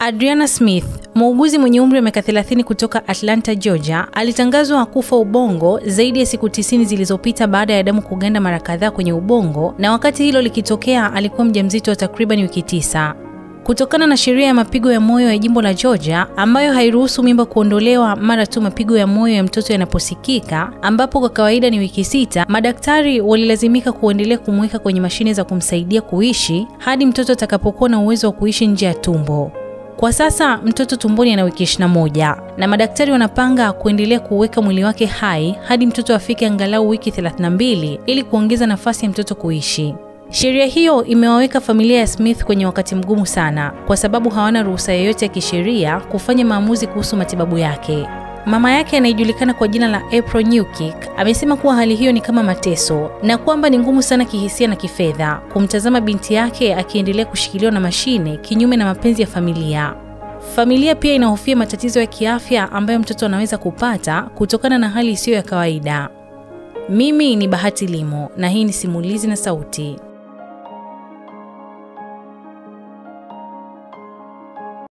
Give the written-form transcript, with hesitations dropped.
Adriana Smith, muuguzi mwenye umri wa miaka 30 kutoka Atlanta, Georgia, alitangazwa kufa ubongo zaidi ya siku 90 zilizopita baada ya damu kuganda mara kadhaa kwenye ubongo, na wakati hilo likitokea alikuwa mjamzito wa takriban wiki 9. Kutokana na sheria ya mapigo ya moyo ya jimbo la Georgia ambayo hairuhusu mimba kuondolewa mara tu mapigo ya moyo ya mtoto yanaposikika, ambapo kwa kawaida ni wiki 6, madaktari walilazimika kuendelea kumweka kwenye mashine za kumsaidia kuishi hadi mtoto atakapokuwa na uwezo wa kuishi nje ya tumbo. Kwa sasa mtoto tumboni ana wiki 21 na madaktari wanapanga kuendelea kuweka mwili wake hai hadi mtoto afike angalau wiki 32 ili kuongeza nafasi ya mtoto kuishi. Sheria hiyo imewaweka familia ya Smith kwenye wakati mgumu sana kwa sababu hawana ruhusa yoyote ya kisheria kufanya maamuzi kuhusu matibabu yake. Mama yake anayejulikana kwa jina la April Newkirk amesema kuwa hali hiyo ni kama mateso na kwamba ni ngumu sana kihisia na kifedha kumtazama binti yake akiendelea kushikiliwa na mashine kinyume na mapenzi ya familia. Familia pia inahofia matatizo ya kiafya ambayo mtoto anaweza kupata kutokana na hali isiyo ya kawaida. Mimi ni Bahati Limo na hii ni Simulizi na Sauti.